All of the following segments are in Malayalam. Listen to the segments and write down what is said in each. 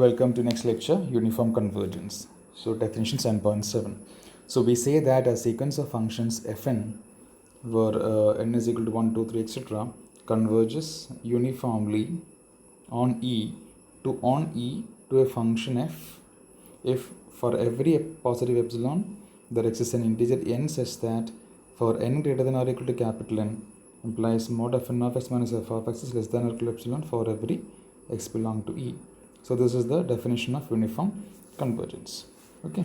Welcome to next lecture, uniform convergence. So definition 7.7. So we say that a sequence of functions fn where n is equal to 1, 2, 3, etc. converges uniformly on E to a function f if for every positive epsilon there exists an integer n such that for n greater than or equal to capital N implies mod fn of x minus f of x is less than or equal to epsilon for every x belong to E. So this is the definition of uniform convergence. Okay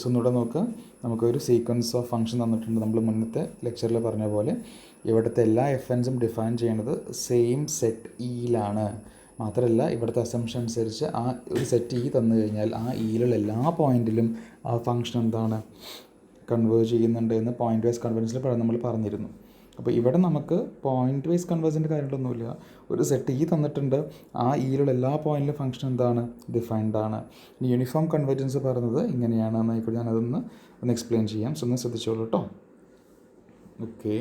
so ഇവിടെ നോക്കുക, നമുക്കൊരു സീക്വൻസ് ഓഫ് ഫംഗ്ഷൻ തന്നിട്ടുണ്ട്. നമ്മൾ മുന്നത്തെ ലെക്ചറിൽ പറഞ്ഞ പോലെ ഇവിടുത്തെ എല്ലാ എഫ് എൻസും ഡിഫൈൻ ചെയ്യുന്നത് സെയിം സെറ്റ് ഇയിലാണ്. മാത്രമല്ല ഇവിടുത്തെ അസംഷൻ അനുസരിച്ച് ആ ഒരു സെറ്റ് ഇ തന്നു കഴിഞ്ഞാൽ ആ ഇയിലുള്ള എല്ലാ പോയിന്റിലും ആ ഫംഗ്ഷൻ എന്താണ് കൺവേർജ് ചെയ്യുന്നുണ്ട് എന്ന് പോയിന്റ് വൈസ് കൺവേർജൻസിൽ നമ്മൾ പറഞ്ഞിരുന്നു. അപ്പോൾ ഇവിടെ നമുക്ക് പോയിന്റ് വൈസ് കൺവേർജൻ്റെ കാര്യങ്ങളൊന്നുമില്ല. ഒരു സെറ്റ് ഇ തന്നിട്ടുണ്ട്, ആ ഇയിലുള്ള എല്ലാ പോയിന്റിലും ഫംഗ്ഷൻ എന്താണ് ഡിഫൈൻഡ് ആണ്. ഇനി യൂണിഫോം കൺവേർജൻസ് പറയുന്നത് ഇങ്ങനെയാണ് എന്നായിക്കോട്ടെ, ഞാനതൊന്ന് എക്സ്പ്ലെയിൻ ചെയ്യാം. സോ ഒന്ന് ശ്രദ്ധിച്ചോളൂ കേട്ടോ. ഓക്കെ,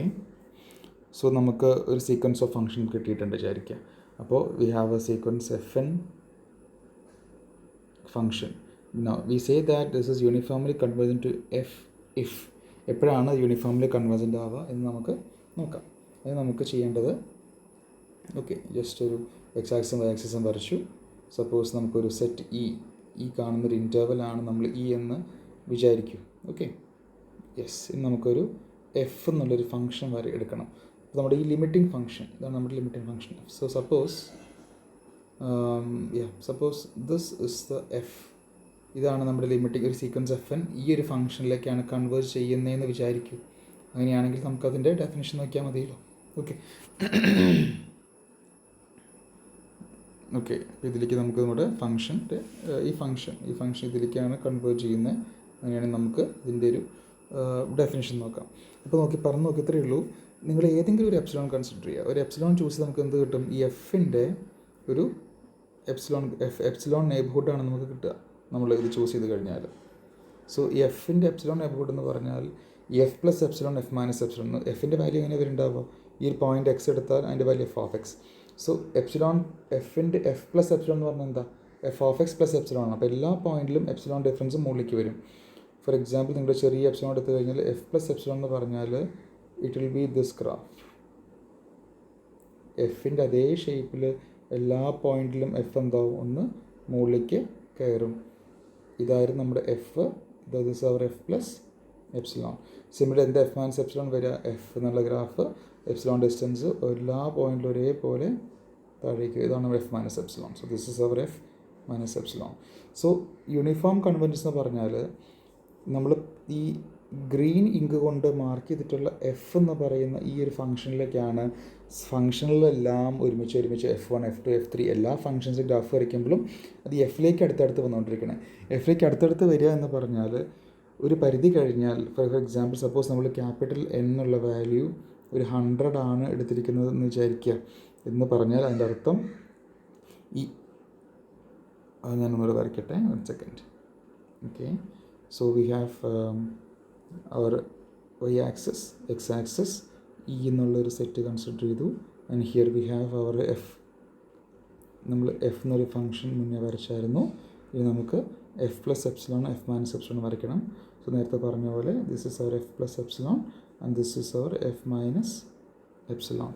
സോ നമുക്ക് ഒരു സീക്വൻസ് ഓഫ് ഫംഗ്ഷൻ കിട്ടിയിട്ടുണ്ട് വിചാരിക്കുക. അപ്പോൾ we have a sequence F n function. Now we say that this is uniformly convergent to f if. എപ്പോഴാണ് യൂണിഫോംലി കൺവേർജൻ്റ് ആവുക എന്ന് നമുക്ക് നോക്കാം. അത് നമുക്ക് ചെയ്യേണ്ടത്, ഓക്കെ, ജസ്റ്റ് ഒരു എക്സ് ആക്സിസും വൈ ആക്സിസും വരച്ചു. സപ്പോസ് നമുക്കൊരു സെറ്റ് ഈ കാണുന്നൊരു ഇൻ്റർവലാണ് നമ്മൾ ഇ എന്ന് വിചാരിക്കും. Okay, yes. ഇനി നമുക്കൊരു എഫ് എന്നുള്ളൊരു ഫംഗ്ഷൻ വരെ എടുക്കണം. അപ്പോൾ നമ്മുടെ ഈ ലിമിറ്റിംഗ് ഫംഗ്ഷൻ, ഇതാണ് നമ്മുടെ limiting function. So suppose this is the F. ഇതാണ് നമ്മുടെ ലിമിറ്റിംഗ് ഒരു സീക്വൻസ് എഫ് എൻ ഈ ഒരു ഫംഗ്ഷനിലേക്കാണ് കൺവേർട്ട് ചെയ്യുന്നതെന്ന് വിചാരിക്കും. അങ്ങനെയാണെങ്കിൽ നമുക്കതിൻ്റെ ഡെഫിനിഷൻ നോക്കിയാൽ മതിയല്ലോ. ഓക്കെ അപ്പോൾ ഇതിലേക്ക് നമുക്ക് നമ്മുടെ ഫംഗ്ഷൻ്റെ ഈ ഫംഗ്ഷൻ ഇതിലേക്കാണ് കൺവേർട്ട് ചെയ്യുന്നത്. അങ്ങനെയാണെങ്കിൽ നമുക്ക് ഇതിൻ്റെ ഒരു ഡെഫിനിഷൻ നോക്കാം. അപ്പോൾ പറഞ്ഞു നോക്കി, ഇത്രയേ ഉള്ളൂ. നിങ്ങൾ ഏതെങ്കിലും ഒരു എപ്സിലോൺ കൺസിഡർ ചെയ്യുക. ഒരു എപ്സിലോൺ ചൂസ് നമുക്ക് എന്ത് കിട്ടും? ഈ എഫിൻ്റെ ഒരു എപ്സിലോൺ നെയ്ബർഹുഡാണ് നമുക്ക് കിട്ടുക നമ്മൾ ഇത് ചൂസ് ചെയ്ത് കഴിഞ്ഞാൽ. സോ ഈ എഫിൻ്റെ എപ്സിലോൺ നെയ്ബർഹുഡ് എന്ന് പറഞ്ഞാൽ F plus epsilon f minus epsilon. എഫിൻ്റെ വാല്യൂ എങ്ങനെ വരുന്നുണ്ടാവുക? ഈ ഒരു പോയിൻ്റ് എക്സ് എടുത്താൽ അതിൻ്റെ value F of X. So എഫിൻ്റെ എഫ് പ്ലസ് എപ്സിലോൺ എന്ന് പറഞ്ഞാൽ എന്താ? F of X plus epsilon ആണ്. അപ്പോൾ എല്ലാ പോയിന്റിലും എപ്സിലോൺ ഡിഫറൻസ് മുകളിലേക്ക് വരും. ഫോർ എക്സാമ്പിൾ, നിങ്ങളുടെ ചെറിയ എപ്സിലോൺ എടുത്തു കഴിഞ്ഞാൽ എഫ് പ്ലസ് എപ്സിലോൺ എന്ന് പറഞ്ഞാൽ it will be this graph. എഫിൻ്റെ അതേ ഷേപ്പിൽ എല്ലാ പോയിന്റിലും എഫ് എന്താവും? ഒന്ന് മുകളിലേക്ക് കയറും. ഇതായിരുന്നു നമ്മുടെ f. This is our f plus epsilon. Similar എന്താ എഫ് മൈനസ് എപ്സിലോൺ വരിക? എഫ് എന്നുള്ള ഗ്രാഫ് എപ്സിലോൺ ഡിസ്റ്റൻസ് എല്ലാ പോയിന്റിലും ഒരേപോലെ താഴേക്ക്. ഇതാണ് നമ്മുടെ f minus epsilon. So this is our f minus epsilon. So uniform convergence എന്ന് പറഞ്ഞാൽ നമ്മൾ ഈ ഗ്രീൻ ഇങ്ക് കൊണ്ട് മാർക്ക് ചെയ്തിട്ടുള്ള എഫ് എന്ന് പറയുന്ന ഈ ഒരു ഫംഗ്ഷനിലേക്കാണ് ഫംഗ്ഷനിലെല്ലാം ഒരുമിച്ച് f one f two f three എല്ലാ ഫംഗ്ഷൻസും ഗ്രാഫ് വരയ്ക്കുമ്പോഴും അത് എഫിലേക്ക് അടുത്തടുത്ത് വന്നുകൊണ്ടിരിക്കണേ. എഫിലേക്ക് അടുത്തടുത്ത് വരിക എന്ന് പറഞ്ഞാൽ ഒരു പരിധി കഴിഞ്ഞാൽ, ഫോർ എക്സാമ്പിൾ സപ്പോസ് നമ്മൾ ക്യാപിറ്റൽ എൻ എന്നുള്ള വാല്യൂ ഒരു 100 ആണ് എടുത്തിരിക്കുന്നത് എന്ന് വിചാരിക്കുക എന്ന് പറഞ്ഞാൽ അതിൻ്റെ അർത്ഥം ഞാനൊന്നുകൂടെ വരയ്ക്കട്ടെ, 1 second. Okay, so we have our y axis, x axis, E എന്നുള്ളൊരു സെറ്റ് കൺസിഡർ ചെയ്തു. And here we have our f. നമ്മൾ എഫ് എന്നൊരു ഫംഗ്ഷൻ മുന്നേ വരച്ചായിരുന്നു. ഇനി നമുക്ക് f plus epsilon f minus epsilon വരയ്ക്കണം. സോ നേരത്തെ പറഞ്ഞ പോലെ this is our f plus epsilon and this is our f minus epsilon.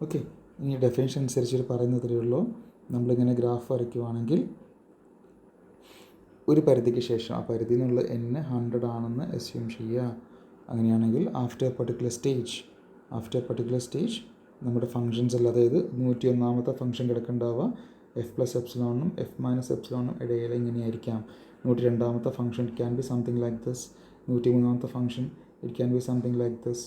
Okay, ഇനി ഡെഫിനിഷൻ അനുസരിച്ച് പറയുന്നതേ ഉള്ളൂ. നമ്മളിങ്ങനെ ഗ്രാഫ് വരയ്ക്കുവാണെങ്കിൽ ഒരു പരിധിക്ക് ശേഷം ആ പരിധി എന്നുള്ള n 100 ആണെന്ന് അസ്യൂം ചെയ്യുക. അങ്ങനെയാണെങ്കിൽ ആഫ്റ്റർ എ പർട്ടിക്കുലർ സ്റ്റേജ് നമ്മുടെ ഫങ്ഷൻസ് എല്ലാം, അതായത് 101ാമത്തെ ഫംഗ്ഷൻ കിടക്കുന്നുണ്ടാവുക എഫ് പ്ലസ് എപ്സിലോണും എഫ് മൈനസ് എപ്സിലോണും ഇടയിൽ ഇങ്ങനെയായിരിക്കാം. 102ാമത്തെ function it can be something like this. 103ാമത്തെ function it can be something like this.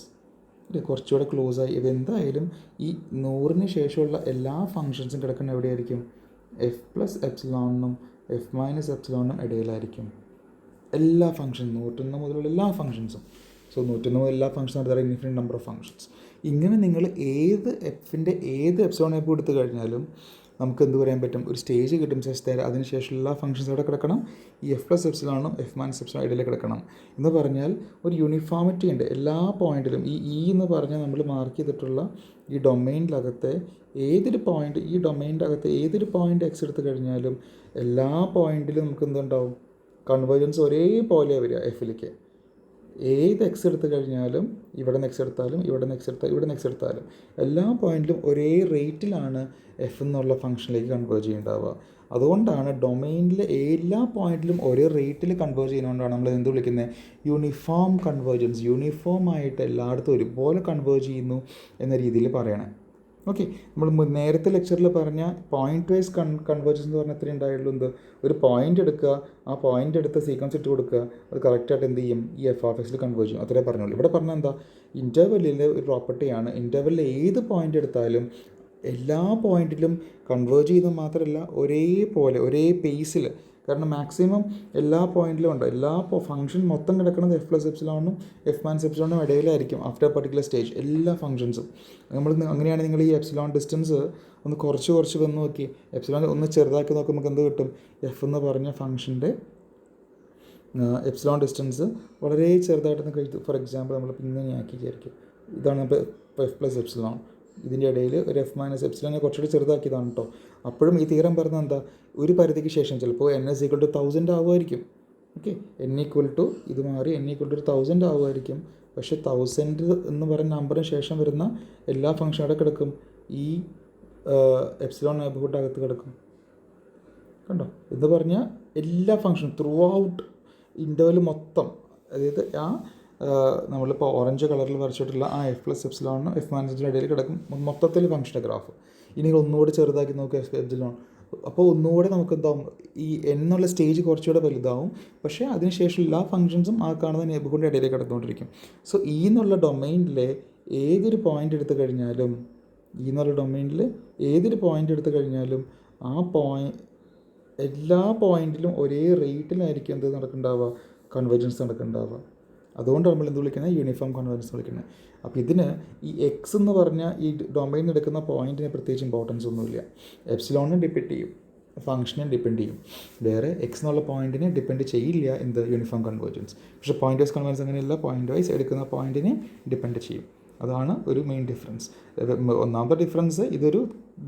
കുറച്ചുകൂടെ ക്ലോസ് ആയി. ഇതെന്തായാലും ഈ 100ന് ശേഷമുള്ള എല്ലാ ഫംഗ്ഷൻസും കിടക്കുന്ന എവിടെയായിരിക്കും? എഫ് പ്ലസ് എപ്സിലോണിനും എഫ് മൈനസ് എപ്സിലോണിനും ഇടയിലായിരിക്കും എല്ലാ ഫംഗ്ഷനും. 101 മുതലുള്ള എല്ലാ ഫംഗ്ഷൻസും. സോ 101 മുതൽ എല്ലാ ഫംഗ്ഷനും അടുത്ത ഇൻഫിനിറ്റ് നമ്പർ ഓഫ് ഫംഗ്ഷൻസ്. ഇങ്ങനെ നിങ്ങൾ ഏത് എഫിൻ്റെ ഏത് എപ്സിലോൺ എഫ് എടുത്തു കഴിഞ്ഞാലും നമുക്ക് എന്ത് പറയാൻ പറ്റും, ഒരു സ്റ്റേജ് കിട്ടും സച്ച് ദാറ്റ് അതിനുശേഷം എല്ലാ ഫംഗ്ഷൻസ് അവിടെ കിടക്കണം, ഈ എഫ് പ്ലസ് എപ്സിലോണും എഫ് മൈനസ് എപ്സിലോൺ ഇടയിൽ കിടക്കണം എന്ന് പറഞ്ഞാൽ ഒരു യൂണിഫോമിറ്റി ഉണ്ട് എല്ലാ പോയിന്റിലും. ഈ എന്ന് പറഞ്ഞാൽ നമ്മൾ മാർക്ക് ചെയ്തിട്ടുള്ള ഈ ഡൊമൈനിലകത്തെ ഏതൊരു പോയിന്റ്, ഈ ഡൊമൈനിൻ്റെ അകത്ത് ഏതൊരു പോയിന്റ് എക്സ് എടുത്ത് കഴിഞ്ഞാലും എല്ലാ പോയിന്റിലും നമുക്ക് എന്തുണ്ടാവും, കൺവേർജൻസ് ഒരേപോലെ വരിക എഫിലേക്ക്. ഏത് എക്സ് എടുത്ത് കഴിഞ്ഞാലും ഇവിടെ നിന്ന് എക്സ് എടുത്താലും ഇവിടെ നിന്ന് എക്സ് എടുത്താലും ഇവിടെ നിന്ന് എക്സ് എടുത്താലും എല്ലാ പോയിന്റിലും ഒരേ റേറ്റിലാണ് എഫ് എന്നുള്ള ഫംഗ്ഷനിലേക്ക് കൺവേർജ് ചെയ്യുന്നുണ്ടാവുക. അതുകൊണ്ടാണ് ഡൊമൈനിലെ എല്ലാ പോയിന്റിലും ഒരേ റേറ്റിൽ കൺവേർജ് ചെയ്യുന്നതുകൊണ്ടാണ് നമ്മൾ എന്ത് വിളിക്കുന്നത്, യൂണിഫോം കൺവേർജൻസ്. യൂണിഫോം ആയിട്ട് എല്ലായിടത്തും ഒരുപോലെ കൺവേർജ് ചെയ്യുന്നു എന്ന രീതിയിൽ പറയണേ. ഓക്കെ, നമ്മൾ നേരത്തെ ലെക്ചറിൽ പറഞ്ഞ പോയിന്റ് വൈസ് കൺവേർജൻസ് എന്ന് പറഞ്ഞാൽ എത്രയും ഉണ്ടായുള്ളൂ, എന്ത് ഒരു പോയിന്റ് എടുക്കുക, ആ പോയിന്റ് എടുത്ത് സീക്വൻസ് ഇട്ട് കൊടുക്കുക, അത് കറക്റ്റായിട്ട് എന്ത് ചെയ്യും, ഈ എഫ് ഓഫ് എക്സിൽ കൺവേർജ് ചെയ്യും. അത്രേ പറഞ്ഞുള്ളൂ. ഇവിടെ പറഞ്ഞാൽ എന്താ, ഇൻ്റർവെല്ലിലെ ഒരു പ്രോപ്പർട്ടിയാണ്, ഇൻ്റർവെല്ലിൽ ഏത് പോയിന്റ് എടുത്താലും എല്ലാ പോയിന്റിലും കൺവേർജ് ചെയ്യുന്നത് മാത്രമല്ല ഒരേപോലെ ഒരേ പേസിൽ. കാരണം മാക്സിമം എല്ലാ പോയിന്റിലും ഉണ്ട്, എല്ലാ ഫംഗ്ഷൻ മൊത്തം കിടക്കുന്നത് എഫ് പ്ലസ് എപ്സിലോണും എഫ് മൈനസ് എപ്സിലോണും ഇടയിലായിരിക്കും ആഫ്റ്റർ പർട്ടിക്കുലർ സ്റ്റേജ് എല്ലാ ഫംഗ്ഷൻസും. നമ്മൾ അങ്ങനെയാണ് നിങ്ങൾ ഈ എപ്സിലോൺ ഡിസ്റ്റൻസ് ഒന്ന് കുറച്ച് വന്ന് നോക്കി, എപ്സിലോൺ ഒന്ന് ചെറുതാക്കി നോക്കുമ്പോൾ നമുക്ക് എന്ത് കിട്ടും, എഫ് എന്ന് പറഞ്ഞ ഫംഗ്ഷൻ്റെ എപ്സിലോൺ ഡിസ്റ്റൻസ് വളരെ ചെറുതായിട്ടൊന്ന് കഴിച്ചു. ഫോർ എക്സാമ്പിൾ നമ്മളിപ്പോൾ ഇങ്ങനെ ആക്കി വിചാരിക്കും, ഇതാണ് ഇപ്പോൾ എഫ് പ്ലസ് എപ്സിലോൺ, ഇതിൻ്റെ ഇടയിൽ ഒരു എഫ് മൈനസ് എപ്സിലോനെ കുറച്ചുകൂടി ചെറുതാക്കിയതാണ് കേട്ടോ. അപ്പോഴും ഈ തീരം പറഞ്ഞത് എന്താ, ഒരു പരിധിക്ക് ശേഷം ചിലപ്പോൾ n = 1000 ആവുമായിരിക്കും. ഓക്കെ, n = ഇത് മാറി n = 1000 ആവുമായിരിക്കും. പക്ഷേ 1000 എന്ന് പറയുന്ന നമ്പറിന് ശേഷം വരുന്ന എല്ലാ ഫംഗ്ഷനും അവിടെ കിടക്കും, ഈ എപ്സിലോൺ നെയ്ബർഹുഡ് അകത്ത് കിടക്കും. കണ്ടോ, എന്ന് പറഞ്ഞാൽ എല്ലാ ഫംഗ്ഷനും ത്രൂ ഔട്ട് ഇൻ്റർവെൽ മൊത്തം, അതായത് ആ നമ്മളിപ്പോൾ ഓറഞ്ച് കളറിൽ വരച്ചിട്ടുള്ള ആ എഫ് പ്ലസ് എപ്സിലോണും എഫ് മൈനസ് എപ്സിലോൺ ഇടയിൽ കിടക്കും മൊത്തത്തിൽ ഫംഗ്ഷൻ്റെ ഗ്രാഫ്. ഇനി ഒന്നുകൂടെ ചെറുതാക്കി നോക്കുക എഫ് എപ്സിലോൺ, അപ്പോൾ ഒന്നുകൂടെ നമുക്ക് എന്താവും, ഈ എന്നുള്ള സ്റ്റേജ് കുറച്ചുകൂടെ വലുതാവും. പക്ഷേ അതിനുശേഷം എല്ലാ ഫംഗ്ഷൻസും ആ കാണുന്ന നെയ്ബർഹുഡിൻ്റെ ഇടയിൽ കിടന്നുകൊണ്ടിരിക്കും. സോ ഈ എന്നുള്ള ഡൊമൈനിലെ ഏതൊരു പോയിൻ്റ് എടുത്തു കഴിഞ്ഞാലും, ഈ എന്നുള്ള ഡൊമൈനിൽ ഏതൊരു പോയിൻ്റ് എടുത്തു കഴിഞ്ഞാലും ആ എല്ലാ പോയിന്റിലും ഒരേ റേറ്റിലായിരിക്കും എന്ത് നടക്കുന്നുണ്ടാവുക, കൺവേർജൻസ് നടക്കുന്നുണ്ടാവുക. അതുകൊണ്ടാണ് നമ്മൾ എന്ത് വിളിക്കുന്നത്, യൂണിഫോം കൺവേർജൻസ് വിളിക്കുന്നത്. അപ്പോൾ ഇതിന് ഈ എക്സ് എന്ന് പറഞ്ഞാൽ ഈ ഡൊമൈനിൽ എടുക്കുന്ന പോയിന്റിന് പ്രത്യേകിച്ച് ഇമ്പോർട്ടൻസ് ഒന്നുമില്ല. എപ്സിലോണിനെ ഡിപ്പെൻഡ് ചെയ്യും, ഫംഗ്ഷനെ ഡിപ്പെൻഡ് ചെയ്യും, വേറെ എക്സ് എന്നുള്ള പോയിന്റിനെ ഡിപ്പെൻഡ് ചെയ്യില്ല എന്ത്, യൂണിഫോം കൺവേർജൻസ്. പക്ഷേ പോയിന്റ് വൈസ് കൺവേർജൻസ് അങ്ങനെയല്ല, പോയിന്റ് വൈസ് എടുക്കുന്ന പോയിന്റിനെ ഡിപ്പെൻഡ് ചെയ്യും. അതാണ് ഒരു മെയിൻ ഡിഫറൻസ്. ഒന്നാമത്തെ ഡിഫറൻസ്, ഇതൊരു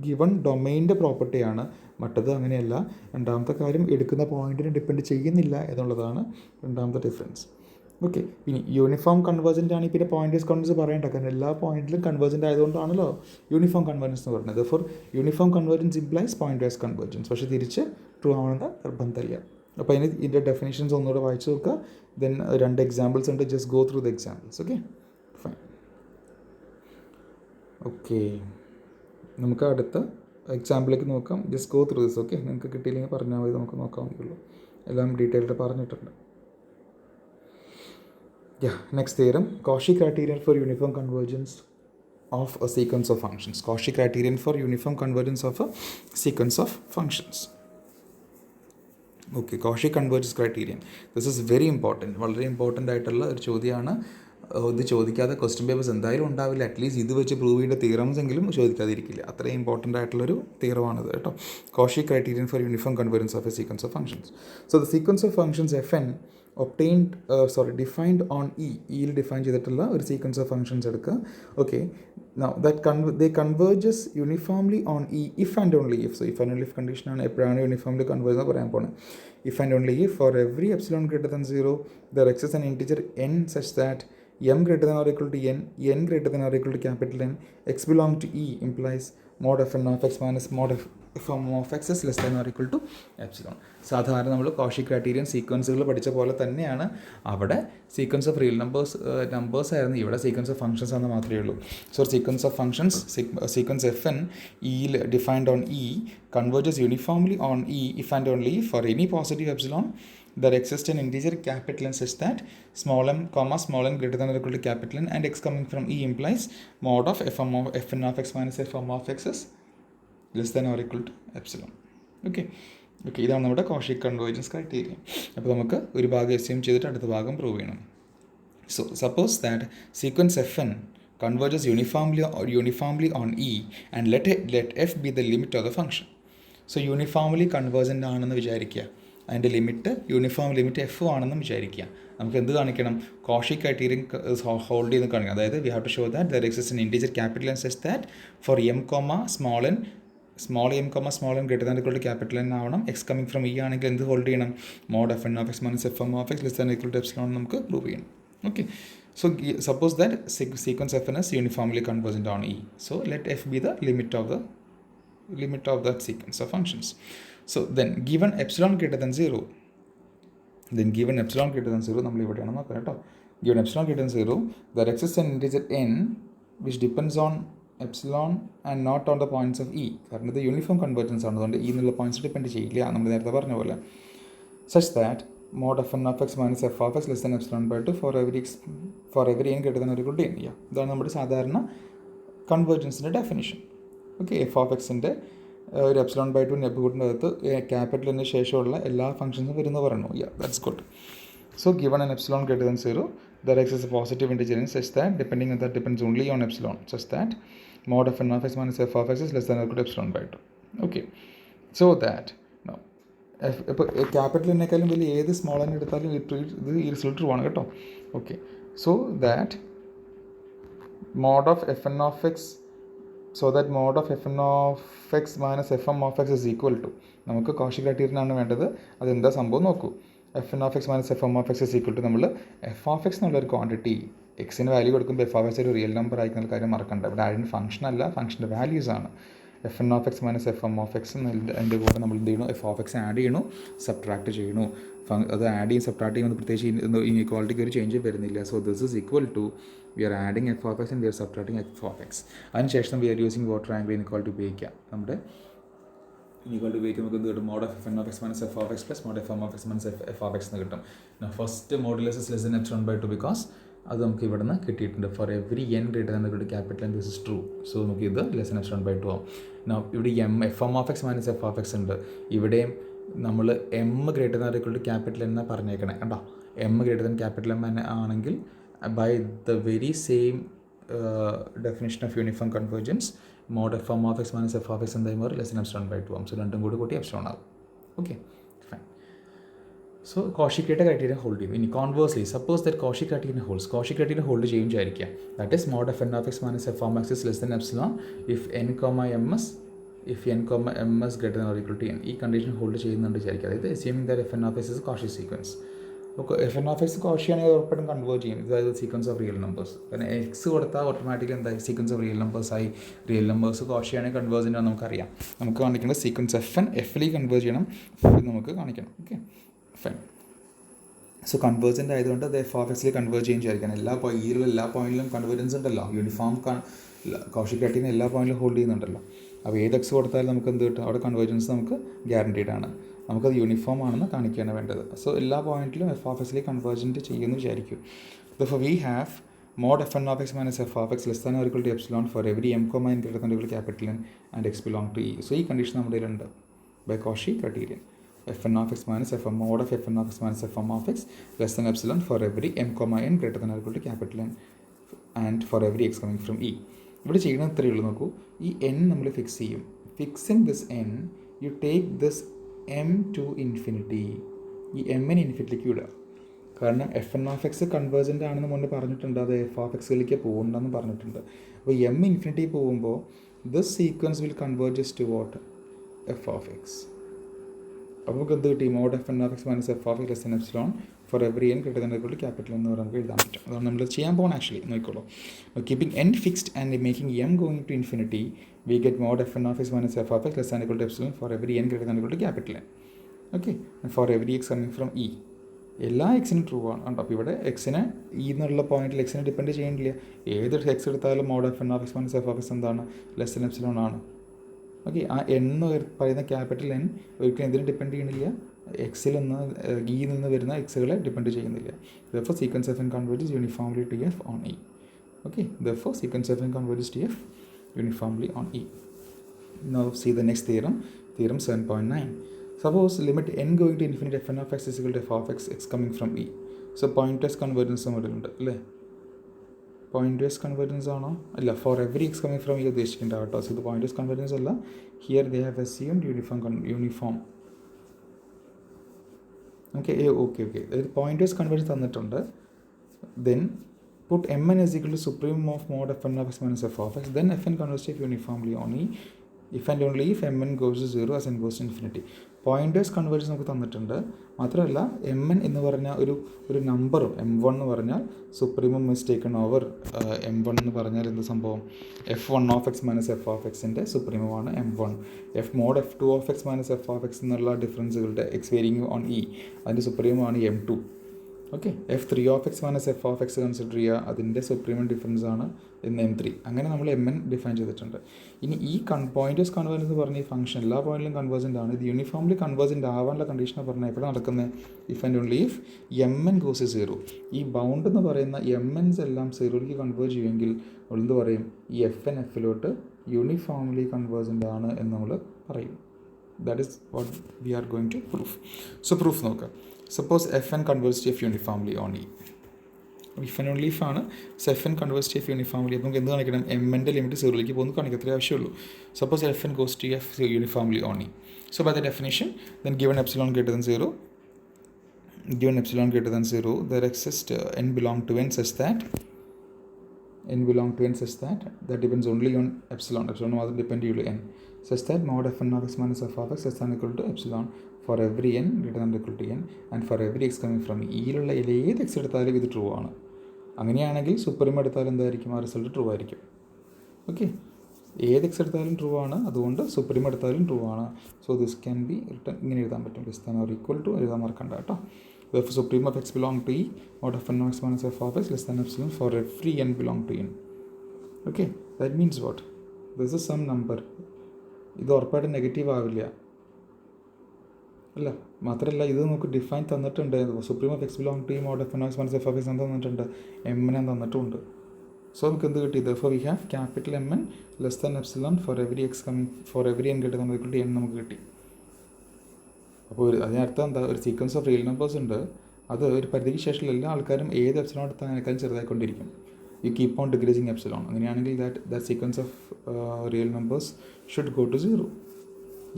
ഗിവൺ ഡൊമൈനിൻ്റെ പ്രോപ്പർട്ടിയാണ്, മറ്റത് അങ്ങനെയല്ല. രണ്ടാമത്തെ കാര്യം, എടുക്കുന്ന പോയിന്റിനെ ഡിപ്പെൻഡ് ചെയ്യുന്നില്ല എന്നുള്ളതാണ് രണ്ടാമത്തെ ഡിഫറൻസ്. ഓക്കെ, ഇനി യൂണിഫോം കൺവേർജൻ്റ് ആണ് പിന്നെ പോയിന്റ് വൈസ് കൺവേർജൻസ് പറയേണ്ട, കാരണം എല്ലാ പോയിന്റിലും കൺവേർജൻ്റ് ആയതുകൊണ്ടാണല്ലോ യൂണിഫോം കൺവേർജൻസ് എന്ന് പറയുന്നത്. For uniform convergence implies pointwise convergence. പക്ഷേ തിരിച്ച് ട്രൂ ആവണമെന്ന് നിർബന്ധമില്ല. അപ്പോൾ അതിന് ഇതിൻ്റെ ഡെഫിനേഷൻസ് ഒന്നുകൂടെ വായിച്ചു നോക്കുക. ദെൻ 2 എക്സാമ്പിൾസ് ഉണ്ട്, just go through the examples. Okay, fine. Okay, നമുക്ക് അടുത്ത എക്സാമ്പിളിലേക്ക് നോക്കാം. Just go through this. Okay, നിങ്ങൾക്ക് കിട്ടിയില്ലെങ്കിൽ പറഞ്ഞാൽ മതി, നമുക്ക് നോക്കാവുന്നതുള്ളൂ. എല്ലാം ഡീറ്റെയിൽഡ് പറഞ്ഞിട്ടുണ്ട്. Yeah, next theorem, Cauchy criterion for uniform convergence of a sequence of functions. Cauchy criterion for uniform convergence of a sequence of functions. Okay, Cauchy convergence criterion. This is very important. വളരെ ഇമ്പോർട്ടൻ്റ് ആയിട്ടുള്ള ഒരു ചോദ്യമാണ്. ഇത് ചോദിക്കാതെ ക്വസ്റ്റ്യൻ പേപ്പേഴ്സ് എന്തായാലും ഉണ്ടാവില്ല. അറ്റ്ലീസ്റ്റ് ഇത് വെച്ച് പ്രൂവ് ചെയ്യേണ്ട തിയറംസ് എങ്കിലും ചോദിക്കാതിരിക്കില്ല. അത്രയും ഇമ്പോർട്ടൻ്റ് ആയിട്ടുള്ളൊരു തിയറമാണിത് കേട്ടോ. Cauchy criterion for uniform convergence of a sequence of functions. So the sequence of functions fn defined on യിൽ ഡിഫൈൻ ചെയ്തിട്ടുള്ള ഒരു സീക്വൻസ് ഓഫ് ഫംഗ്ഷൻസ് എടുക്കുക. Okay, now that converges uniformly on if and only if. So if and only if കണ്ടീഷനാണ് എപ്പോഴാണ് യൂണിഫോംലി കൺവേർജ് എന്ന് പറയാൻ പോകുന്നത്. If and only if for every epsilon greater than 0 there exist an integer n such that m greater than or equal to n greater than or equal to capital N, x belong to E implies mod fn of x minus mod f of x is less than or equal to epsilon. സാധാരണ നമ്മൾ Cauchy criterion സീക്വൻസുകൾ പഠിച്ച പോലെ തന്നെയാണ്. അവിടെ സീക്വൻസ് ഓഫ് റിയൽ നമ്പേഴ്സ് ആയിരുന്നു, ഇവിടെ സീക്വൻസ് ഓഫ് ഫംഗ്ഷൻസ് ആണെന്ന് മാത്രമേ ഉള്ളൂ. So sequence of functions, sequence F N ഇയിൽ defined on E converges uniformly on E if and only for any positive epsilon there exists an integer capital N such that small m comma small n greater than or equal to capital N and x coming from E implies mod of fn of x minus fm of x is less than or equal to epsilon. Okay, ഇതാണ് നമ്മുടെ Cauchy convergence criteria. അപ്പോൾ നമുക്ക് ഒരു ഭാഗം assume ചെയ്തിട്ട് അടുത്ത ഭാഗം പ്രൂവ് ചെയ്യണം. So suppose that sequence fn converges uniformly on E and let f be the limit of the function. So uniformly convergent ആണെന്ന് വിചാരിക്കുക. അതിൻ്റെ ലിമിറ്റ് യൂണിഫോം ലിമിറ്റ് എഫ് ആണെന്നും വിചാരിക്കുക. നമുക്ക് എന്ത് കാണിക്കണം? കോഷി ക്രൈറ്റീരിയൻ ഹോൾഡ് ചെയ്ത് കാണിക്കണം. അതായത് we have to show that there exist n integer capital N such that for m comma small n greater than equal to capital N ആവണം. എക്സ് കമ്മിങ് ഫ്രം ഇ ആണെങ്കിൽ എന്ത് ഹോൾഡ് ചെയ്യണം? Mod f n of x minus f m of x less than equal to epsilon നമുക്ക് പ്രൂവ് ചെയ്യണം. Okay, so suppose that sequence fn is uniformly convergent on E. So let f be the limit of that sequence of functions. So then given epsilon greater than 0, നമ്മൾ ഇവിടെയാണ് നോക്കുക കേട്ടോ. Given epsilon greater than 0, there exists an integer n which depends on epsilon and not on the points of E. കാരണം ഇത് യൂണിഫോം കൺവേർജൻസ് ആണ്, അതുകൊണ്ട് ഈ എന്നുള്ള പോയിന്റ്സ് ഡിപ്പെൻഡ് ചെയ്യില്ല, നമ്മൾ നേരത്തെ പറഞ്ഞ പോലെ. Such that mod fn of x minus f of x less than epsilon by 2 for every n greater than or equal to n. ഇതാണ് നമ്മുടെ സാധാരണ കൺവേർജൻസിൻ്റെ ഡെഫിനിഷൻ. ഓക്കെ, എഫ് ഓഫ് എക്സിൻ്റെ ഒരു എപ്സിലോൺ ബൈ 2 നെബുകൂട്ടിനകത്ത് ക്യാപിറ്റലിന് ശേഷമുള്ള എല്ലാ ഫംഗ്ഷൻസും വരുന്ന പറയുന്നു. That's good. So given an epsilon greater than 0, there exists a positive integer n such that depending on that depends only on epsilon, such that mod fn of x minus f of x is less than or equal to epsilon by 2. Okay, so that ഇപ്പോൾ ക്യാപിറ്റലിനേക്കാളും വലിയ ഏത് സ്മോൾ എൻ എടുത്താലും ഇത് ഈ റിസൾട്ട് ട്രൂ ആണ് കേട്ടോ. Okay, so that mod of fn of x minus fm of x is equal to, നമുക്ക് കോഷി ക്രൈറ്റീരിയനാണ് വേണ്ടത്. അതെന്താ സംഭവം നോക്കൂ. fn of x minus fm of x is equal to, നമ്മൾ f of x എന്നുള്ളൊരു ക്വാണ്ടിറ്റി എക്സിന് വാല്യൂ കൊടുക്കുമ്പോൾ f of x ഒരു റിയൽ നമ്പർ ആയിരിക്കുന്ന കാര്യം മറക്കണ്ട. ഇവിടെ ആരും ഫംഗ്ഷൻ അല്ല, ഫംഗ്ഷൻ്റെ വാല്യൂസ് ആണ്. fn of x minus fm of x അതിൻ്റെ കൂടെ നമ്മൾ എന്ത് ചെയ്യണു? f of x ആഡ് ചെയ്യണു, സബ്ട്രാക്ട് ചെയ്യണു. അത് ആഡ് ചെയ്യും സബ്ട്രാക്ട് ചെയ്യുന്നത് പ്രത്യേകിച്ച് ഇനീക്വാളിറ്റിക്ക് ഒരു ചേഞ്ച് വരുന്നില്ല. So this is equal to we are adding F of X and we are subtracting F of X. അതിനുശേഷം we are using triangle inequality ഉപയോഗിക്കാം. നമ്മുടെ ഇനീക്വാളിറ്റി ഉപയോഗിക്കും നമുക്ക് എന്ത് കിട്ടും? Mod of fn of x minus f of x plus mod fm of x minus f of x എന്ന് കിട്ടും. First modulus is less than epsilon by 2 because അത് നമുക്ക് ഇവിടെ നിന്ന് കിട്ടിയിട്ടുണ്ട്. Four every n greater than equal to capital N this is true. So നമുക്ക് ഇത് ലെസ് ദാൻ epsilon by 2 ആവും. ഇവിടെ fm of x minus f of x ഉണ്ട്. ഇവിടെയും നമ്മൾ M greater than equal to capital എന്നാണ് പറഞ്ഞേക്കണേ കേട്ടോ. M greater than capital M ആണെങ്കിൽ by the very same definition of uniform convergence mod fm of x minus f of x എന്തായാലും മാറി ലെസ് ദാൻ epsilon by 2 ആവും. സോ രണ്ടും കൂടി എപ്സിലോൺ ആവും. Okay, fine. So Cauchy criterion hold ചെയ്യും. ഇനി conversely suppose that Cauchy criterion hold ചെയ്യും വിചാരിക്കുക. That is mod fn of x minus f of x is less than epsilon if n, ms greater than or equal to n. ഈ കണ്ടീഷൻ ഹോൾഡ് ചെയ്യുന്നുണ്ട് വിചാരിക്കുക. അതായത് assuming that fn of x is a Cauchy sequence. അപ്പോൾ fn of x Cauchy ആണെങ്കിൽ ഉറപ്പായിട്ടും കൺവേർട്ട് ചെയ്യും. അതായത് സീക്വൻസ് ഓഫ് റിയൽ നമ്പേഴ്സ്. കാരണം എക്സ് കൊടുത്താൽ ഓട്ടോമാറ്റിക്കലി എന്താ സീക്വൻസ് ഓഫ് റിയൽ നമ്പേഴ്സായി. റിയൽ നമ്പേഴ്സ് Cauchy ആണെങ്കിൽ കൺവേർജൻ്റ് ആണെന്ന് നമുക്കറിയാം. നമുക്ക് കാണിക്കേണ്ട സീക്വൻസ് എഫിലേക്ക് കൺവേർട്ട് ചെയ്യണം, നമുക്ക് കാണിക്കണം. Okay, fine. സോ കൺവേർജൻ്റ് ആയതുകൊണ്ട് അത് എഫ് ഓഫ് എക്സിൽ കൺവേർട്ട് ചെയ്യാൻ വിചാരിക്കണം. എല്ലാ പോയിന്റിലും കൺവേർജൻസ് ഉണ്ടല്ലോ. യൂണിഫോം കോഷി ക്രൈറ്റീരിയൻ എല്ലാ പോയിന്റിലും ഹോൾഡ് ചെയ്യുന്നുണ്ടല്ലോ. അപ്പോൾ ഏത് എക്സ് കൊടുത്താലും നമുക്ക് എന്ത് കിട്ടും? അവിടെ കൺവേർജൻസ് നമുക്ക് ഗ്യാരണ്ടീഡ് ആണ്. നമുക്കത് യൂണിഫോം ആണെന്ന് കാണിക്കുകയാണ് വേണ്ടത്. സോ എല്ലാ പോയിന്റിലും എഫ് ഓഫ് എക്സിലേക്ക് കൺവേർജൻറ്റ് ചെയ്യുമെന്ന് വിചാരിക്കും. Though we have mod fn of x minus f of x less than or equal to epsilon for every m, n greater than or equal to capital N and x belong to E. So ഈ കണ്ടീഷൻ നമ്മുടെ കയ്യിലുണ്ട് by Cauchy criterion. fn of x minus fm mod of fn of x minus fm of x less than epsilon for every m, n greater than or equal to capital N and for every x coming from E. ഇവിടെ ചെയ്യുന്നത് ഇത്രയേ ഉള്ളൂ. നോക്കൂ, ഈ n നമ്മൾ ഫിക്സ് ചെയ്യും. Fixing this n you take this m to infinity. ഈ എമ്മിന് ഇൻഫിനിറ്റിക്ക് വിടുക. കാരണം fn of x കൺവേർജൻ്റ് ആണെന്ന് മുന്നേ പറഞ്ഞിട്ടുണ്ട്. അത് f of xയിലേക്ക് പോകണ്ടെന്ന് പറഞ്ഞിട്ടുണ്ട്. അപ്പോൾ m ഇൻഫിനിറ്റി പോകുമ്പോൾ this sequence will converges to what? f of x. അപ്പോൾ നമുക്ക് എന്ത് കിട്ടി? Mod fn of x minus f of x less than epsilon for every n greater than or equal to capital എന്ന് നമുക്ക് എഴുതാൻ പറ്റും. അതാണ് നമ്മൾ ചെയ്യാൻ പോകണം. ആക്ച്വലി നോക്കിക്കോളൂ. Keeping n fixed and making m going to infinity we get mod fn of x minus f of x less than or equal to epsilon for every n greater than or equal to capital N. Okay, and for every x coming from E. എല്ലാ എക്സിനും ട്രൂ ആണ് കേട്ടോ. അപ്പോൾ ഇവിടെ എക്സിനെ ഈ എന്നുള്ള പോയിന്റിൽ എക്സിനെ ഡിപ്പെൻഡ് ചെയ്യേണ്ടില്ല. ഏത് എക്സ് എടുത്താലും mod fn of x minus f of x എന്താണ്? ലെസ് ദാൻ എപ്സിലോൺ ആണ്. ഓക്കെ, ആ എന്ന് പറയുന്ന ക്യാപിറ്റൽ എൻ ഒരിക്കലും എന്തിനും ഡിപ്പെൻഡ് ചെയ്യണില്ല. എക്സിൽ നിന്ന് നിന്ന് വരുന്ന എക്സുകളെ ഡിപ്പെൻഡ് ചെയ്യുന്നില്ല. therefore sequence f n converges uniformly to f on E. Okay, therefore sequence f n converges to f uniformly on E. Now see the next theorem, theorem 7.9. Suppose limit n going to infinity fn of x is equal to f of x, x coming from E. So pointwise convergence model ഉണ്ട് അല്ലേ? പോയിന്റ് വൈസ് കൺവേർജൻസ് ആണോ? അല്ല, for every X coming from ഈ ഉദ്ദേശിക്കേണ്ട കേട്ടോ. സോ ഇത് പോയിന്റ് വൈസ് കൺവേർജൻസ് അല്ല. Here they have assumed uniform. Okay okay okay pointwise convergence തന്നിട്ടുണ്ട്. Then put mn is equal to supremum of mod fn of x minus f of x, then fn converges to f uniformly only if and only if mn goes to 0 as n goes to infinity. Pointers convergence നമുക്ക് തന്നിട്ടുണ്ട്. മാത്രമല്ല mn എന്ന് പറഞ്ഞാൽ ഒരു നമ്പറും m1 എന്ന് പറഞ്ഞാൽ supremum is taken over m1 എന്ന് പറഞ്ഞാൽ എന്ത് സംഭവം? f1 of x minus f of എക്സിൻ്റെ സുപ്രീമമാണ് m1. Mod f2 of x minus f of x എന്നുള്ള ഡിഫറൻസുകളുടെ എക്സ് വേരിങ് ഓൺ ഇ, അതിൻ്റെ സുപ്രീമമാണ് m2. Okay, f3 of x minus f of x consider ചെയ്യുക, അതിൻ്റെ സുപ്രീമം ഡിഫറൻസ് ആണ് ഇന്ന് m3. അങ്ങനെ നമ്മൾ mn ഡിഫൈൻ ചെയ്തിട്ടുണ്ട്. ഇനി ഈ പോയിൻറ്റേഴ്സ് കൺവേർജൻസ് എന്ന് പറഞ്ഞ ഈ ഫംഗ്ഷൻ എല്ലാ പോയിന്റിലും കൺവേർജൻ്റ് ആണ്. ഇത് യൂണിഫോംലി കൺവേർജൻ്റ് ആവാനുള്ള കണ്ടീഷനാണ് പറഞ്ഞാൽ എപ്പോഴാണ് നടക്കുന്നത്? If and only if mn goes 0. ഈ ബൗണ്ട് എന്ന് പറയുന്ന mn's എല്ലാം 0ലേക്ക് കൺവേർജ് ചെയ്യുമെങ്കിൽ എന്ത് പറയും? ഈ fn എഫിലോട്ട് യൂണിഫോംലി കൺവേർജൻ്റ് ആണ് എന്ന് നമ്മൾ പറയും. That is what we are going to proof. So proof നോക്കാം. Suppose fn converges to f uniformly on E. if and only if ആണ്. So fn converges to f uniformly. അപ്പോൾ നമുക്ക് എന്ത് കാണിക്കണം? mൻ്റെ ലിമിറ്റ് 0ലേക്ക് പോകുന്നു കാണിക്കത്രേ ആവശ്യമുള്ളൂ. Suppose fn goes to f uniformly on E. So by the definition, then given epsilon greater than 0, there exists n belong to n such that that depends only on epsilon മാത്രം ഡിപ്പെൻഡ് ചെയ്യുള്ളൂ n, such that mod fn of x minus f of x is equal to epsilon for every n greater than or equal to n and for every x coming from E. യിലുള്ള ഏത് എക്സ് എടുത്താലും ഇത് ട്രൂ ആണ്. അങ്ങനെയാണെങ്കിൽ സുപ്രീം എടുത്താലും എന്തായിരിക്കും? ആ റിസൾട്ട് ട്രൂ ആയിരിക്കും. ഓക്കെ, ഏത് എക്സ് എടുത്താലും ട്രൂ ആണ്, അതുകൊണ്ട് സുപ്രീം എടുത്താലും ട്രൂ ആണ്. So this can be written ഇങ്ങനെ എഴുതാൻ പറ്റും. Less than or equal to എഴുതാൻ മറക്കണ്ട കേട്ടോ. Therefore supreme of x belong to E, mod f n of x minus f of x less than epsilon for every n belong to n. Okay, that means what? This is some number. ഇത് ഉറപ്പായിട്ട് നെഗറ്റീവ് ആവില്ല അല്ല. മാത്രമല്ല ഇത് നമുക്ക് ഡിഫൈൻ തന്നിട്ടുണ്ട്. Supreme of x belong to mod f n of minus f of x എന്ന് തന്നിട്ടുണ്ട്, എമ്മിനെ തന്നിട്ടുണ്ട്. സോ നമുക്ക് എന്ത് കിട്ടി? Therefore we have capital Mn less than epsilon for every x coming for every n greater than or equal to n നമുക്ക് കിട്ടി. അപ്പോൾ അതിനർത്ഥം എന്താ? ഒരു സീക്വൻസ് ഓഫ് റിയൽ നമ്പേഴ്സ് ഉണ്ട്, അത് ഒരു പരിധിക്ക് ശേഷം എല്ലാ ആൾക്കാരും ഏത് എപ്സിലോൺ എടുത്താൽ അതിനേക്കാളും ചെറുതായിക്കൊണ്ടിരിക്കും. You keep on decreasing epsilon. അങ്ങനെയാണെങ്കിൽ that sequence of real numbers should go to 0.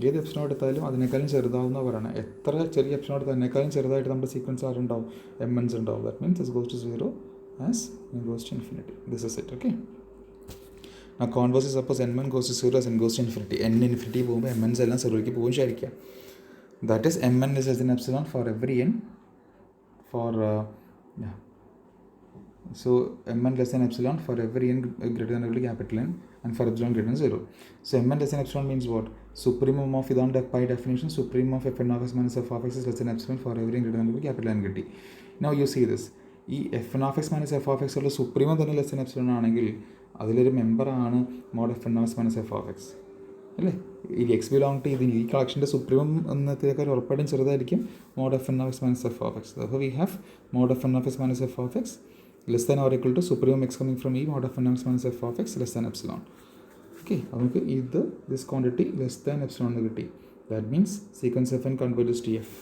ഏത് എപ്സിലോൺ എടുത്താലും അതിനേക്കാളും ചെറുതാവുന്ന പറയണം. എത്ര ചെറിയ എപ്സിലോൺ എടുത്താൽ അതിനേക്കാളും ചെറുതായിട്ട് നമ്മുടെ സീക്വൻസ് ആരുണ്ടാവും? mn's ഉണ്ടാവും. That means this goes to 0 as n goes to infinity. This is it. Okay. Now conversely, suppose n1 goes to 0 as n goes to infinity. n infinity പോകുമ്പോൾ mn's എല്ലാം 0ലേക്ക് പോകും വിചാരിക്കാം. That is mn is less than epsilon for every n so mn less than epsilon for every n greater than or equal to capital N and for epsilon greater than 0. So mn less than epsilon means what? Supremum of ഇതാണ് by definition supremum of fn of x minus f of x is less than epsilon for every n greater than or equal to capital N കിട്ടി. Now you see this, ഈ fn of x minus f of x ഉള്ള സുപ്രീമം തന്നെ ലെസ് ദാൻ എപ്സിലോൺ ആണെങ്കിൽ അതിലൊരു മെമ്പറാണ് mode fn of x minus f of x അല്ലേ? ഈ എക്സ് ബിലോങ് ടു ഇതിന് ഈ കളക്ഷൻ്റെ സുപ്രീമം എന്നതിനേക്കാൾ ഉറപ്പായിട്ടും ചെറുതായിരിക്കും mod f n of x minus f of x. അപ്പോൾ we have mod f n of x minus f of x less than or equal to supremum x coming from E mod f n x minus f of x less than epsilon. Okay, നമുക്ക് this quantity less than epsilon എന്ന് കിട്ടി. That means sequence F n converges to f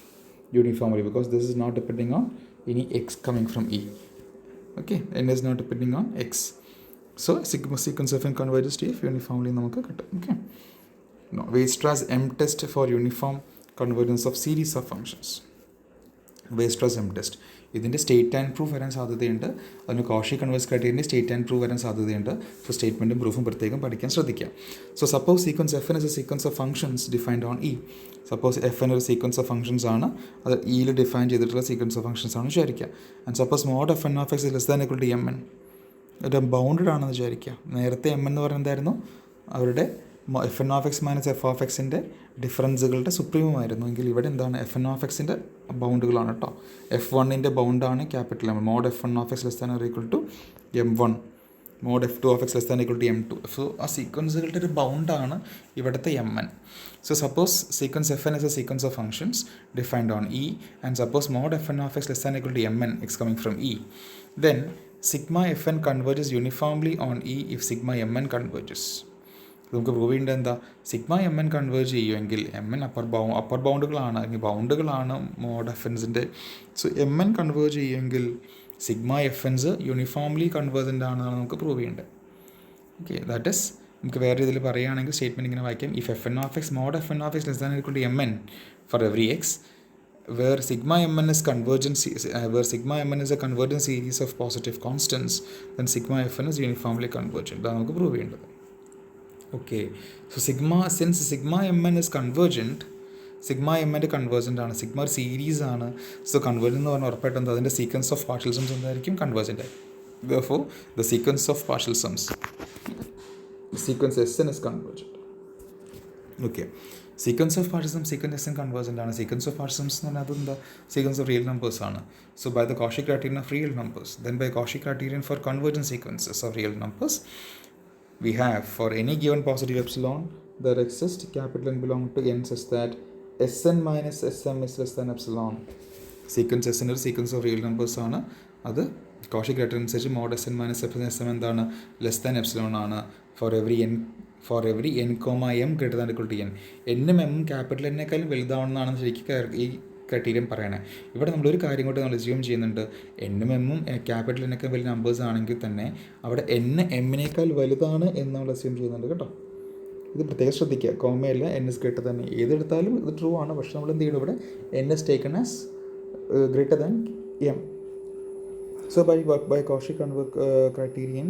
uniformly because this is not depending on any x coming from E. Okay, n is not depending on x. So sequence F n converges to f uniformly നമുക്ക് കിട്ടും. Okay. No, Weierstrass M-test for uniform convergence of series of functions. Weierstrass M-test. ഇതിൻ്റെ സ്റ്റേറ്റ് ആൻഡ് പ്രൂഫ് വരാൻ സാധ്യതയുണ്ട്. അതിന് കോഷി കൺവേഴ്സ് ക്രൈറ്റീരിയൻ്റെ സ്റ്റേറ്റ് ആൻഡ് പ്രൂഫ് വരാൻ സാധ്യതയുണ്ട്. സോ സ്റ്റേറ്റ്മെൻറ്റും പ്രൂഫും പ്രത്യേകം പഠിക്കാൻ ശ്രദ്ധിക്കാം. So suppose sequence F n is a sequence of functions defined on E. Suppose f n ഒരു സീക്വൻസ് ഓഫ് ഫംഗ്ഷൻസ് ആണ്, അത് ഇയിൽ ഡിഫൈൻ ചെയ്തിട്ടുള്ള സീക്വൻസ് ഓഫ് ഫംഗ്ഷൻസ് ആണ് വിചാരിക്കുക. And suppose mod f n of x less than equal to mn. ഒരു ബൗണ്ടഡ് ആണെന്ന് വിചാരിക്കുക. നേരത്തെ mn എന്ന് പറയുന്നത് എന്തായിരുന്നു? അവരുടെ f n of x minus f of എക്സിൻ്റെ ഡിഫറൻസുകളുടെ സുപ്രീമമായിരുന്നു. എങ്കിൽ ഇവിടെ എന്താണ്? എഫ് എൻ ഓഫ് എക്സിൻ്റെ ബൗണ്ടുകളാണ് കേട്ടോ. F1ൻ്റെ ബൗണ്ടാണ് capital M. Mod f n of x less than or equal to m1, mod F2 of x less than equal to m2. So ആ സീക്വൻസുകളുടെ ഒരു ബൗണ്ടാണ് ഇവിടുത്തെ mn. So suppose sequence F n is a sequence of functions defined on E and suppose mod f n of x less than equal to mn x coming from E, then sigma f n converges uniformly on E if sigma mn converges. നമുക്ക് പ്രൂവ് ചെയ്യേണ്ടത് എന്താ? സിഗ്മ mn കൺവേർജ് ചെയ്യുമെങ്കിൽ mn അപ്പർ ബൗണ്ടുകളാണ്, അല്ലെങ്കിൽ ബൗണ്ടുകളാണ് മോഡ് എഫ് എൻസിൻ്റെ. സോ mn കൺവേർജ് ചെയ്യുമെങ്കിൽ sigma f n's uniformly convergent ആണെന്നാണ് നമുക്ക് പ്രൂവ് ചെയ്യേണ്ടത്. ഓക്കെ, ദാറ്റ് ഇസ് നമുക്ക് വേറെ ഇതിൽ പറയുകയാണെങ്കിൽ സ്റ്റേറ്റ്മെൻറ്റ് ഇങ്ങനെ വായിക്കാം. If f n of x mod f n of x less than equal to m n for every x where sigma mn is convergent where sigma mn is a convergent series of positive constants, then sigma fn is uniformly convergent. ഇതാണ് നമുക്ക് പ്രൂവ് ചെയ്യേണ്ടത്. Okay, so since sigma mn is convergent, sigma എമ്മിൻ്റെ കൺവേർജൻ്റ് ആണ്. സിഗ്മ ഒരു സീരീസ് ആണ്. സോ കൺവേർജൻ്റ് എന്ന് പറഞ്ഞാൽ ഉറപ്പായിട്ടും എന്താ, അതിൻ്റെ സീക്വൻസ് ഓഫ് പാർഷ്യൽ സംസ് എന്തായിരിക്കും, കൺവേർജൻ്റ് ആയി. Therefore the sequence of partial sums, sequence Sn is convergent. Okay, sequence of partial sums, sequence Sn convergent ആണ്. sequence of partial sums എന്ന് പറഞ്ഞാൽ അതെന്താ, sequence of real numbers ആണ്. So by the Cauchy criterion of real numbers, then by Cauchy criterion for convergent sequences of real numbers, we have for any given positive epsilon there exists capital N belong to n such that Sn minus Sm is less than epsilon. Sequence Sn ഒരു sequence of real numbers ആണ്. അത് Cauchy criterion അനുസരിച്ച് mod Sn minus Sm എന്താണ്, ലെസ് ദാൻ എപ്സിലോൺ ആണ് for every n, m greater than or equal to n. എന്നും എമ്മും ക്യാപിറ്റൽ എന്നേക്കാളും വലുതാവണമെന്നാണ് ശരിക്കും ഈ ക്രൈറ്റീരിയൻ പറയണേ. ഇവിടെ നമ്മളൊരു കാര്യം കൊണ്ട് നമ്മൾ അസ്യൂം ചെയ്യുന്നുണ്ട്, എന്നും എമ്മും ക്യാപിറ്റൽ എന്നേക്കാൾ വലിയ നമ്പേഴ്സ് ആണെങ്കിൽ തന്നെ അവിടെ എമ്മിനേക്കാൾ വലുതാണ് എന്ന് നമ്മൾ അസ്യൂം ചെയ്യുന്നുണ്ട് കേട്ടോ. ഇത് പ്രത്യേകം ശ്രദ്ധിക്കുക, കോമയല്ല എൻ ഇസ് ഗ്രേറ്റർ ദാൻ. ഏതെടുത്താലും ഇത് ട്രൂ ആണ്, പക്ഷെ നമ്മൾ എന്ത് ചെയ്യണം, ഇവിടെ N is taken as greater than M. So by Cauchy criterion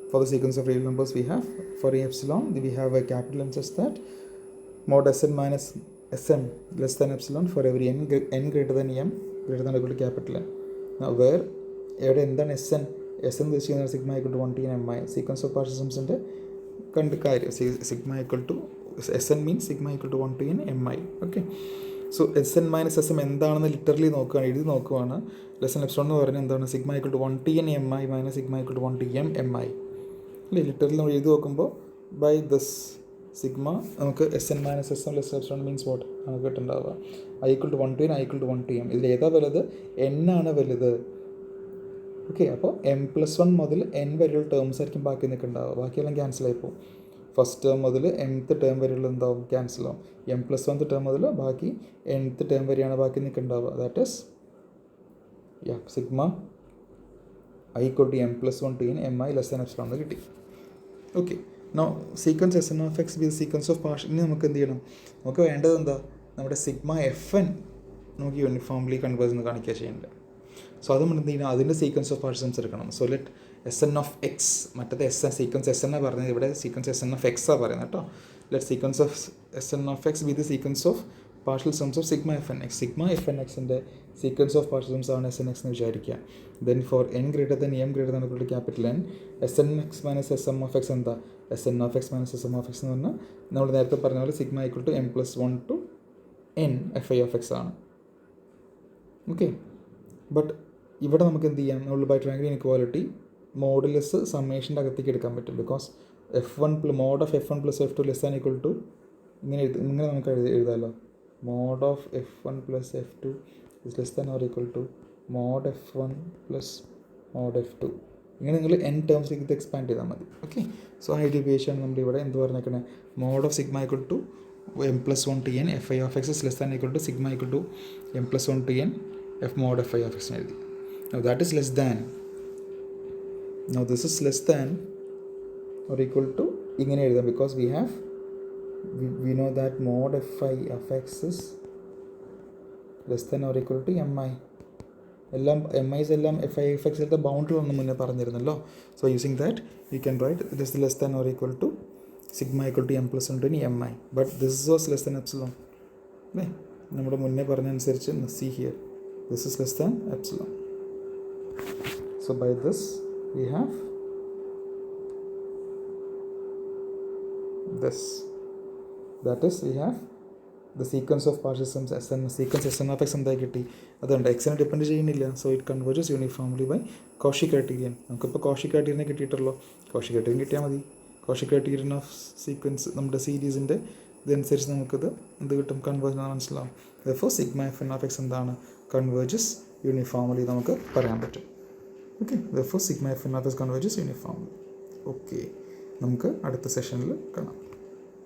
for the sequence of real numbers, we have for epsilon we have a capital N such that mod Sn minus Sm less than epsilon for every n greater than m greater than or equal to capital N. Now where എവിടെ എന്താണ് Sn ഉദ്ദേശിക്കുന്നത്, sigma equal to 1 to mi. Sequence of partial സംസിൻ്റെ കണ്ട് കാര്യം, sigma equal to Sn means sigma equal to 1 to mi. Okay, so Sn minus Sm എന്താണെന്ന് ലിറ്ററലി നോക്കുകയാണ്, എഴുതി നോക്കുവാണ്. ലെസ് ദാൻ എപ്സിലോൺ എന്ന് പറഞ്ഞാൽ എന്താണ്, sigma equal to 1 to mi minus sigma equal to 1 to mi അല്ലേ. ലിറ്ററലി നമ്മൾ എഴുതി നോക്കുമ്പോൾ ബൈ ദിസ് സിഗ്മ നമുക്ക് Sn minus Sm less epsilon means what നമുക്ക് കിട്ടുന്നുണ്ടാവുക, i equal to 1 to n, i equal to 1 to m. ഇതിൽ ഏതാ വലുത്, n ആണ് വലുത്. ഓക്കെ, അപ്പോൾ m+1 മുതൽ n വരെയുള്ള ടേംസ് ആയിരിക്കും ബാക്കി നിൽക്കുന്നുണ്ടാവുക, ബാക്കിയെല്ലാം ക്യാൻസൽ ആയിപ്പോവും. ഫസ്റ്റ് ടേം മുതൽ mth ടേം വരെയുള്ള എന്താവും, ക്യാൻസലാവും. m+1 ടേം മുതൽ ബാക്കി nth ടേം വരെയാണ് ബാക്കി നിൽക്കുന്നുണ്ടാവുക. That is sigma i equal to m+1 to n mi less than epsilon എന്ന് കിട്ടി. Okay, now sequence Sn of x with sequence of partial. ഇനി നമുക്ക് എന്ത് ചെയ്യണം, നമുക്ക് വേണ്ടത് എന്താ, നമ്മുടെ സിഗ്മ Fn നമുക്ക് യൂണിഫോംലി കൺവേർജ് എന്ന് കാണിക്കുക ചെയ്യേണ്ടത്. സോ അത് നമ്മൾ എന്ത് ചെയ്യണം, അതിൻ്റെ സീക്വൻസ് ഓഫ് പാർഷ്യൽ സംസ് എടുക്കണം. So let Sn of X, മറ്റേത് സീക്വൻസ് Sn പറഞ്ഞത്, ഇവിടെ സീക്വൻസ് Sn ഓഫ് എക്സ് ആണ് പറയുന്നത് കേട്ടോ. Let sequence of Sn of x with sequence of partial sums of sigma Fn x. Sigma Fn എക്സിൻ്റെ സീക്വൻസ് ഓഫ് പാർഷ്യൽ സംസ് ആണ് Sn x എന്ന് വിചാരിക്കുക. Then for n greater than m greater than or equal to capital N, Sn x minus Sm of x എന്താ, Sn of x minus Sm of x എന്ന് പറഞ്ഞാൽ നമ്മൾ നേരത്തെ പറഞ്ഞ പോലെ sigma equal to m+1 to n fi of x ആണ്. ഓക്കെ, ബട്ട് ഇവിടെ നമുക്ക് എന്ത് ചെയ്യാം, നമ്മൾ ബൈ ട്രയാങ്കിൾ ഇൻഇക്വാലിറ്റി മോഡുലസ് സമ്മേഷൻ്റെ അകത്തേക്ക് എടുക്കാൻ പറ്റും. Because mod of F1 + F2 less than equal to ഇങ്ങനെ നമുക്ക് എഴുതാമല്ലോ, mod of F1 + F2 is less than or equal to mod F1 + mod F2. ഇങ്ങനെ നിങ്ങൾ n ടേംസിലേക്ക് ഇത് എക്സ്പാൻഡ് ചെയ്താൽ മതി. ഓക്കെ, സോ ആ ഐഡിയ ഉപയോഗിച്ചാണ് നമ്മുടെ ഇവിടെ എന്ത് പറഞ്ഞേക്കണേ, mod of sigma equal to m+1 to n fi of x is less than equal to sigma equal to m+1 to n f mod fi of x എഴുതി. Now that is less than, now this is less than or equal to ഇങ്ങനെ എഴുതാം, because we know that mod fi of x is less than or equal to mi. എല്ലാം mi's എല്ലാം fi of x ൻ്റെ ബൗണ്ടറി ഒന്ന് മുന്നേ പറഞ്ഞിരുന്നല്ലോ. So using that you can write it is less than or equal to sigma equal to m+1 to mi, but this was less than epsilon അല്ലേ. നമ്മുടെ മുന്നേ പറഞ്ഞ അനുസരിച്ച് see here, this is less than epsilon. So by this we have this, that is we have the sequence of partial sums Sn, sequence Sn of x എന്തായി കിട്ടി, അതുകൊണ്ട് എക്സിനെ ഡിപ്പെൻഡ് ചെയ്യുന്നില്ല. So it converges uniformly by Cauchy criterion. നമുക്കിപ്പോൾ Cauchy criterion കിട്ടിയിട്ടുള്ളൂ, Cauchy criterion കിട്ടിയാൽ മതി. Cauchy criterion ഓഫ് സീക്വൻസ് നമ്മുടെ സീരീസിൻ്റെ ഇതനുസരിച്ച് നമുക്കിത് എന്ത് കിട്ടും, കൺവേർജ് മനസ്സിലാവും. therefore sigma Fn of x എന്താണ്, കൺവേർജസ് യൂണിഫോംലി നമുക്ക് പറയാൻ പറ്റും. Okay, therefore sigma Fn of x converges uniformly. Okay, നമുക്ക് അടുത്ത സെഷനിൽ കാണാം.